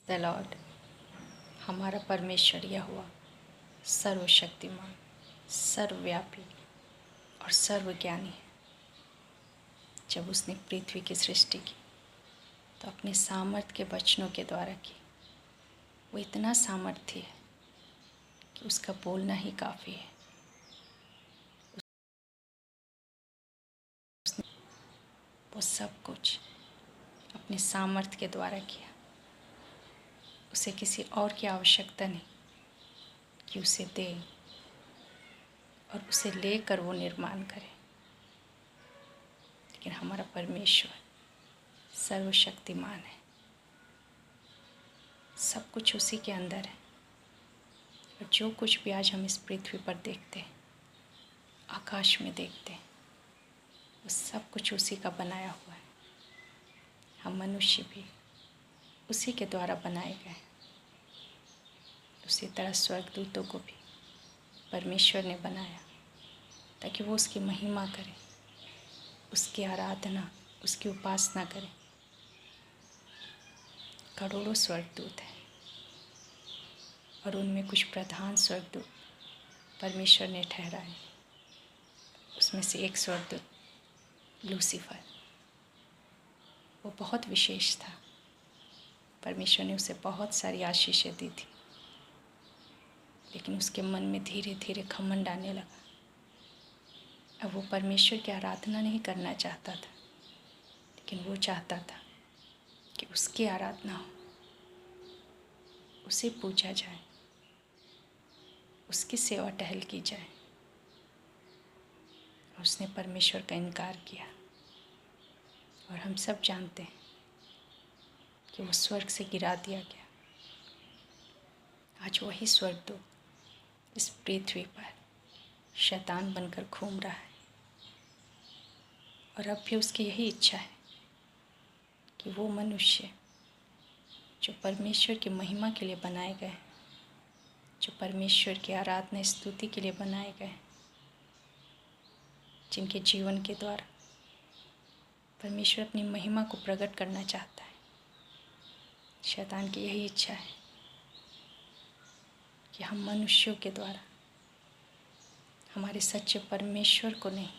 The Lord, हमारा परमेश्वर यहोवा सर्वशक्तिमान, सर्वव्यापी और सर्वज्ञानी है। जब उसने पृथ्वी की सृष्टि की तो अपने सामर्थ्य के वचनों के द्वारा की। वो इतना सामर्थ्य है कि उसका बोलना ही काफ़ी है। वो सब कुछ अपने सामर्थ्य के द्वारा किया। उसे किसी और की आवश्यकता नहीं कि उसे दे और उसे लेकर वो निर्माण करे। लेकिन हमारा परमेश्वर सर्वशक्तिमान है। सब कुछ उसी के अंदर है। और जो कुछ भी आज हम इस पृथ्वी पर देखते हैं, आकाश में देखते हैं, वो सब कुछ उसी का बनाया हुआ है। हम मनुष्य भी उसी के द्वारा बनाए गए हैं। उसी तरह स्वर्गदूतों को भी परमेश्वर ने बनाया ताकि वो उसकी महिमा करें, उसकी आराधना, उसकी उपासना करें। करोड़ों स्वर्गदूत हैं और उनमें कुछ प्रधान स्वर्गदूत परमेश्वर ने ठहराए। उसमें से एक स्वर्गदूत लूसीफर, वो बहुत विशेष था। परमेश्वर ने उसे बहुत सारी आशीषें दी थी, लेकिन उसके मन में धीरे धीरे घमंड आने लगा। अब वो परमेश्वर की आराधना नहीं करना चाहता था, लेकिन वो चाहता था कि उसकी आराधना हो, उसे पूजा जाए, उसकी सेवा टहल की जाए। उसने परमेश्वर का इनकार किया। और हम सब जानते हैं कि वो स्वर्ग से गिरा दिया गया। आज वही स्वर्गदूत इस पृथ्वी पर शैतान बनकर घूम रहा है। और अब भी उसकी यही इच्छा है कि वो मनुष्य जो परमेश्वर की महिमा के लिए बनाए गए, जो परमेश्वर की आराधना स्तुति के लिए बनाए गए, जिनके जीवन के द्वारा परमेश्वर अपनी महिमा को प्रकट करना चाहता है, शैतान की यही इच्छा है कि हम मनुष्यों के द्वारा हमारे सच्चे परमेश्वर को नहीं,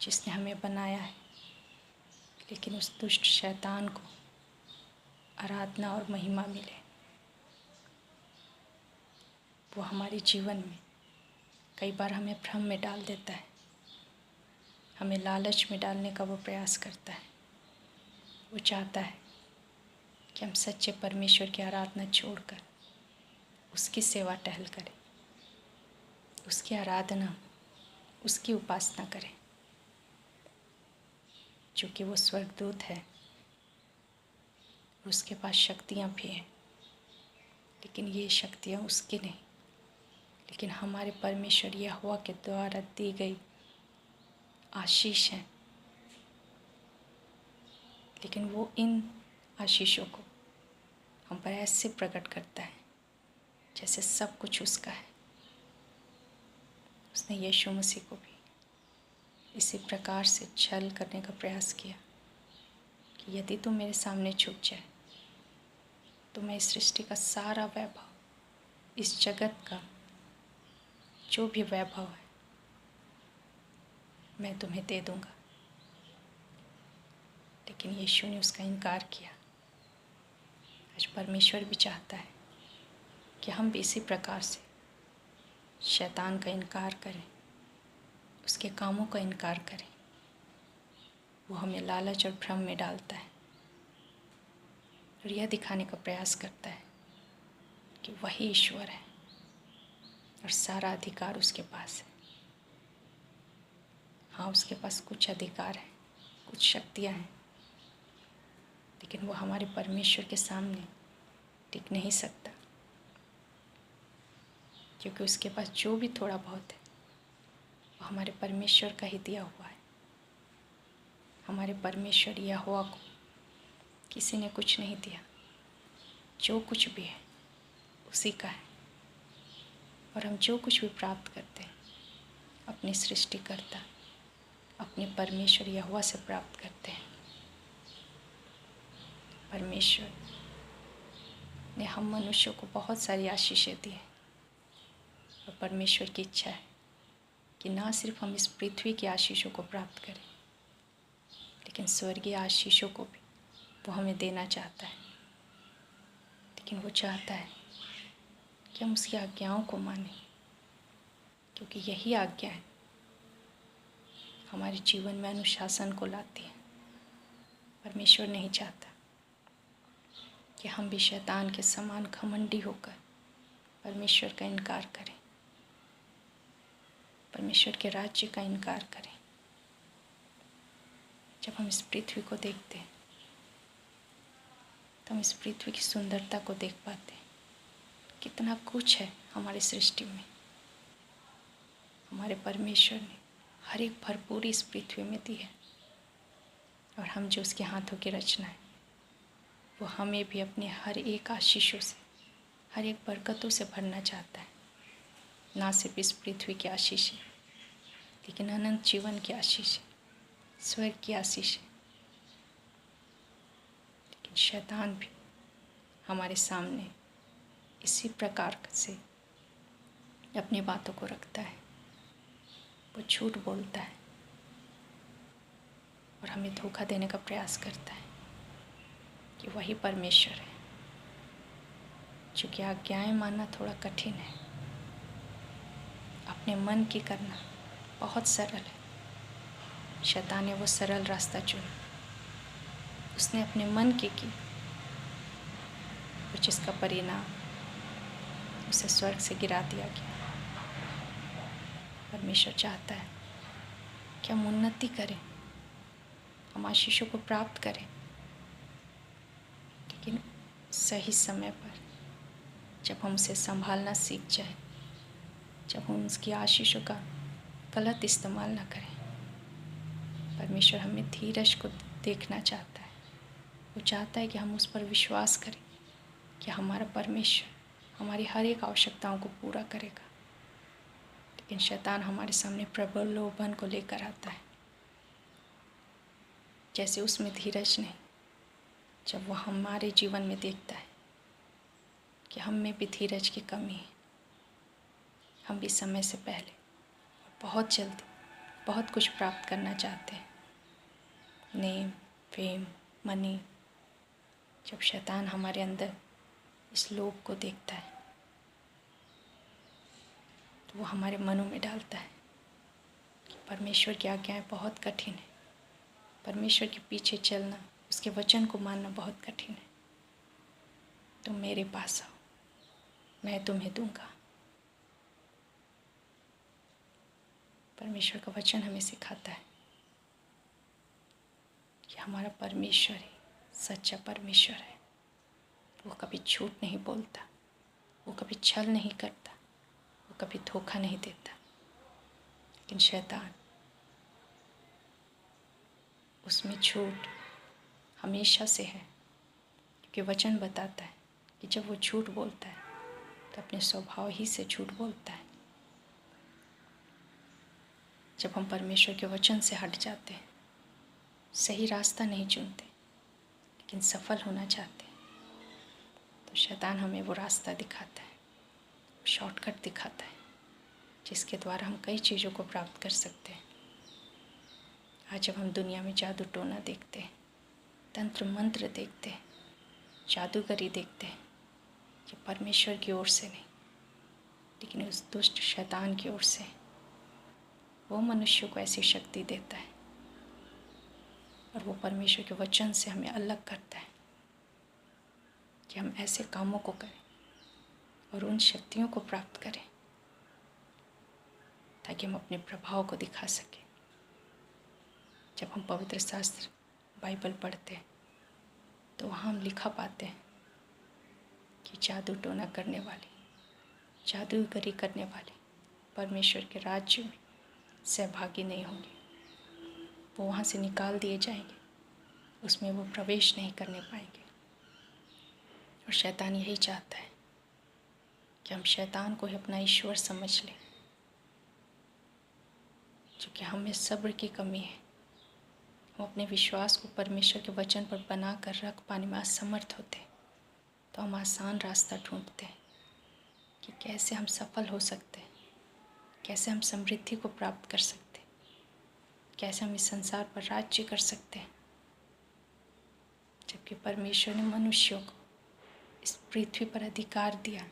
जिसने हमें बनाया है, लेकिन उस दुष्ट शैतान को आराधना और महिमा मिले। वो हमारे जीवन में कई बार हमें भ्रम में डाल देता है, हमें लालच में डालने का वो प्रयास करता है। वो चाहता है कि हम सच्चे परमेश्वर की आराधना छोड़कर उसकी सेवा टहल करें, उसकी आराधना, उसकी उपासना करें। चूँकि वो स्वर्गदूत है, उसके पास शक्तियाँ भी हैं, लेकिन ये शक्तियाँ उसकी नहीं, लेकिन हमारे परमेश्वर यहोवा के द्वारा दी गई आशीष हैं। लेकिन वो इन आशीषों को हम पर ऐसे प्रकट करता है जैसे सब कुछ उसका है। उसने यीशु मसीह को भी इसी प्रकार से छल करने का प्रयास किया कि यदि तू मेरे सामने झुक जाए तो मैं इस सृष्टि का सारा वैभव, इस जगत का जो भी वैभव है, मैं तुम्हें दे दूंगा। लेकिन यीशु ने उसका इनकार किया। आज परमेश्वर भी चाहता है कि हम भी इसी प्रकार से शैतान का इनकार करें, उसके कामों का इनकार करें। वो हमें लालच और भ्रम में डालता है और यह दिखाने का प्रयास करता है कि वही ईश्वर है और सारा अधिकार उसके पास है। हाँ, उसके पास कुछ अधिकार है, कुछ शक्तियाँ हैं, लेकिन वो हमारे परमेश्वर के सामने टिक नहीं सकता, क्योंकि उसके पास जो भी थोड़ा बहुत है वो हमारे परमेश्वर का ही दिया हुआ है। हमारे परमेश्वर यहोवा को किसी ने कुछ नहीं दिया। जो कुछ भी है उसी का है। और हम जो कुछ भी प्राप्त करते हैं अपनी सृष्टिकर्ता, अपने परमेश्वर यहोवा से प्राप्त करते हैं। परमेश्वर ने हम मनुष्यों को बहुत सारी आशीषें दी हैं। और परमेश्वर की इच्छा है कि ना सिर्फ हम इस पृथ्वी की आशीषों को प्राप्त करें, लेकिन स्वर्गीय आशीषों को भी वो हमें देना चाहता है। लेकिन वो चाहता है कि हम उसकी आज्ञाओं को मानें, क्योंकि यही आज्ञाएं हमारे जीवन में अनुशासन को लाती है। परमेश्वर नहीं चाहता कि हम भी शैतान के समान घमंडी होकर परमेश्वर का इनकार करें, परमेश्वर के राज्य का इनकार करें। जब हम इस पृथ्वी को देखते हैं तो हम इस पृथ्वी की सुंदरता को देख पाते हैं। कितना कुछ है हमारी सृष्टि में। हमारे परमेश्वर ने हर एक भरपूरी इस पृथ्वी में दी है, और हम जो उसके हाथों की रचना है, वो हमें भी अपने हर एक आशीषों से, हर एक बरकतों से भरना चाहता है। ना सिर्फ इस पृथ्वी की आशीषें, लेकिन अनंत जीवन की आशीषें, स्वर्ग की आशीषें। लेकिन शैतान भी हमारे सामने इसी प्रकार से अपनी बातों को रखता है। वो झूठ बोलता है और हमें धोखा देने का प्रयास करता है कि वही परमेश्वर है। चूँकि आज्ञाएं मानना थोड़ा कठिन है, अपने मन की करना बहुत सरल है। शैतान ने वो सरल रास्ता चुना। उसने अपने मन की और जिसका परिणाम उसे स्वर्ग से गिरा दिया गया। परमेश्वर चाहता है कि हम उन्नति करें, हम आशीषों को प्राप्त करें, लेकिन सही समय पर जब हम उसे संभालना सीख जाएं, जब हम उसकी आशीषों का गलत इस्तेमाल ना करें। परमेश्वर हमें धीरज को देखना चाहता है। वो चाहता है कि हम उस पर विश्वास करें कि हमारा परमेश्वर हमारी हर एक आवश्यकताओं को पूरा करेगा। लेकिन शैतान हमारे सामने प्रलोभन को लेकर आता है। जैसे उसमें धीरज नहीं, जब वो हमारे जीवन में देखता है कि हम में भी धीरज की कमी है, हम भी समय से पहले और बहुत जल्दी बहुत कुछ प्राप्त करना चाहते हैं, नेम, फेम, मनी। जब शैतान हमारे अंदर इस लोभ को देखता है तो वो हमारे मनों में डालता है कि परमेश्वर की आज्ञाएं बहुत कठिन है, परमेश्वर के पीछे चलना, उसके वचन को मानना बहुत कठिन है। तुम मेरे पास आओ, मैं तुम्हें दूंगा। परमेश्वर का वचन हमें सिखाता है कि हमारा परमेश्वर ही सच्चा परमेश्वर है। वो कभी झूठ नहीं बोलता, वो कभी छल नहीं करता, वो कभी धोखा नहीं देता। लेकिन शैतान, उसमें झूठ हमेशा से है, क्योंकि वचन बताता है कि जब वो झूठ बोलता है तो अपने स्वभाव ही से झूठ बोलता है। जब हम परमेश्वर के वचन से हट जाते हैं, सही रास्ता नहीं चुनते, लेकिन सफल होना चाहते हैं, तो शैतान हमें वो रास्ता दिखाता है, शॉर्टकट दिखाता है, जिसके द्वारा हम कई चीज़ों को प्राप्त कर सकते हैं। आज जब हम दुनिया में जादू टोना देखते हैं, तंत्र मंत्र देखते हैं, जादूगरी देखते हैं, ये परमेश्वर की ओर से नहीं, लेकिन उस दुष्ट शैतान की ओर से। वो मनुष्य को ऐसी शक्ति देता है और वो परमेश्वर के वचन से हमें अलग करता है कि हम ऐसे कामों को करें और उन शक्तियों को प्राप्त करें ताकि हम अपने प्रभाव को दिखा सकें। जब हम पवित्र शास्त्र बाइबल पढ़ते हैं तो वहाँ हम लिखा पाते हैं कि जादू टोना करने वाले, जादूगरी करने वाले परमेश्वर के राज्य में सहभागी नहीं होंगे। वो वहाँ से निकाल दिए जाएंगे, उसमें वो प्रवेश नहीं करने पाएंगे। और शैतान यही चाहता है कि हम शैतान को ही अपना ईश्वर समझ लें। क्योंकि हमें सब्र की कमी है, हम अपने विश्वास को परमेश्वर के वचन पर बना कर रख पाने में असमर्थ होते हैं, तो हम आसान रास्ता ढूंढते हैं कि कैसे हम सफल हो सकते हैं, कैसे हम समृद्धि को प्राप्त कर सकते हैं, कैसे हम इस संसार पर राज्य कर सकते हैं। जबकि परमेश्वर ने मनुष्यों को इस पृथ्वी पर अधिकार दिया,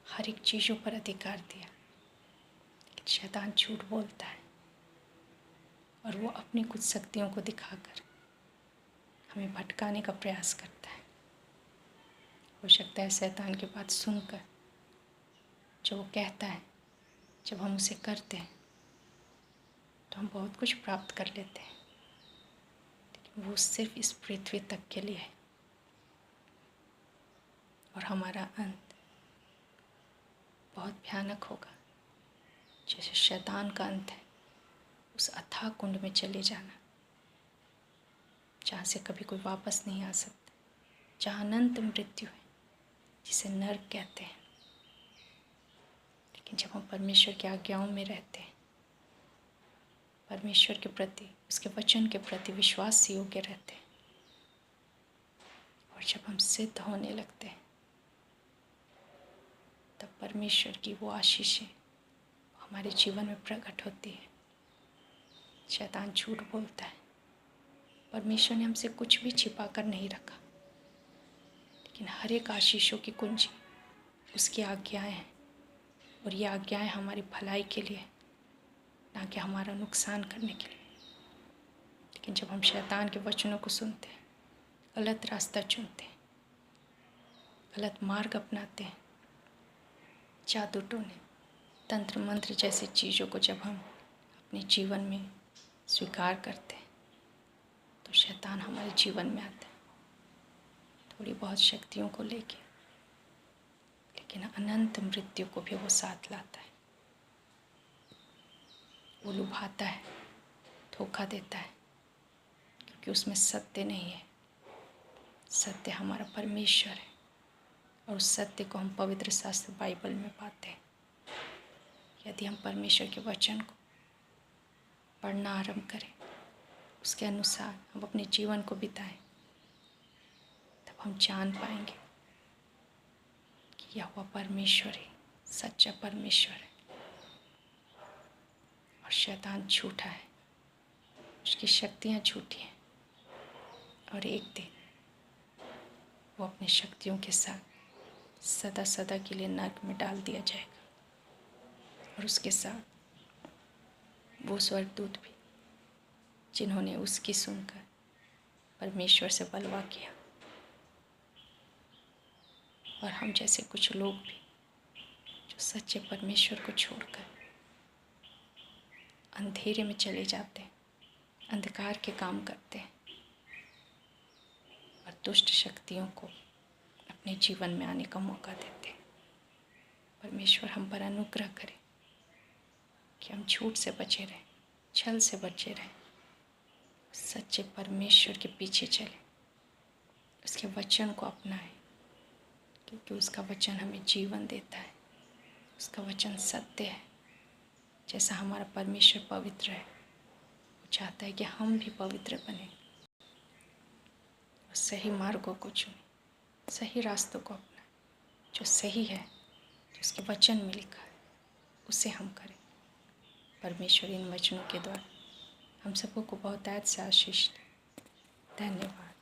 हर एक चीज़ों पर अधिकार दिया। लेकिन शैतान झूठ बोलता है और वो अपनी कुछ शक्तियों को दिखाकर हमें भटकाने का प्रयास करता है। हो सकता है शैतान की बात सुनकर जो वो कहता है, जब हम उसे करते हैं तो हम बहुत कुछ प्राप्त कर लेते हैं, लेकिन वो सिर्फ इस पृथ्वी तक के लिए है और हमारा अंत बहुत भयानक होगा। जैसे शैतान का अंत है, उस अथाह कुंड में चले जाना, जहाँ से कभी कोई वापस नहीं आ सकता, जहाँ अनंत मृत्यु है, जिसे नर्क कहते हैं। लेकिन जब हम परमेश्वर की आज्ञाओं में रहते हैं, परमेश्वर के प्रति, उसके वचन के प्रति विश्वास योग्य रहते हैं, और जब हम सिद्ध होने लगते हैं, तब परमेश्वर की वो आशीषें हमारे जीवन में प्रकट होती है। शैतान झूठ बोलता है, परमेश्वर ने हमसे कुछ भी छिपा कर नहीं रखा, लेकिन हर एक आशीषों की कुंजी उसकी आज्ञाएं हैं, और ये आज्ञाएं हमारी भलाई के लिए, ना कि हमारा नुकसान करने के लिए। लेकिन जब हम शैतान के वचनों को सुनते हैं, गलत रास्ता चुनते हैं, गलत मार्ग अपनाते हैं, जादू टोने, तंत्र मंत्र जैसी चीज़ों को जब हम अपने जीवन में स्वीकार करते हैं, तो शैतान हमारे जीवन में आता है थोड़ी बहुत शक्तियों को लेके, लेकिन अनंत मृत्यु को भी वो साथ लाता है। वो लुभाता है, धोखा देता है, क्योंकि उसमें सत्य नहीं है। सत्य हमारा परमेश्वर है, और उस सत्य को हम पवित्र शास्त्र बाइबल में पाते हैं। यदि हम परमेश्वर के वचन को पढ़ना आरंभ करें, उसके अनुसार हम अपने जीवन को बिताएं, तब हम जान पाएंगे कि यहोवा परमेश्वर ही सच्चा परमेश्वर है और शैतान झूठा है, उसकी शक्तियाँ झूठी हैं, और एक दिन वो अपनी शक्तियों के साथ सदा सदा के लिए नरक में डाल दिया जाएगा। और उसके साथ वो स्वर्गदूत भी, जिन्होंने उसकी सुनकर परमेश्वर से बलवा किया। और हम जैसे कुछ लोग भी जो सच्चे परमेश्वर को छोड़कर अंधेरे में चले जाते हैं, अंधकार के काम करते हैं और दुष्ट शक्तियों को अपने जीवन में आने का मौका देते हैं। परमेश्वर हम पर अनुग्रह करे कि हम झूठ से बचे रहें, छल से बचे रहें, सच्चे परमेश्वर के पीछे चलें, उसके वचन को अपनाएं, क्योंकि उसका वचन हमें जीवन देता है। उसका वचन सत्य है। जैसा हमारा परमेश्वर पवित्र है, वो चाहता है कि हम भी पवित्र बने और सही मार्गों को चुनें, सही रास्तों को अपनाएं। जो सही है, जो उसके वचन में लिखा है, उसे हम करें। परमेश्वर इन वचनों के द्वारा हम सबको बहुत ऐद से आशीष दे। धन्यवाद।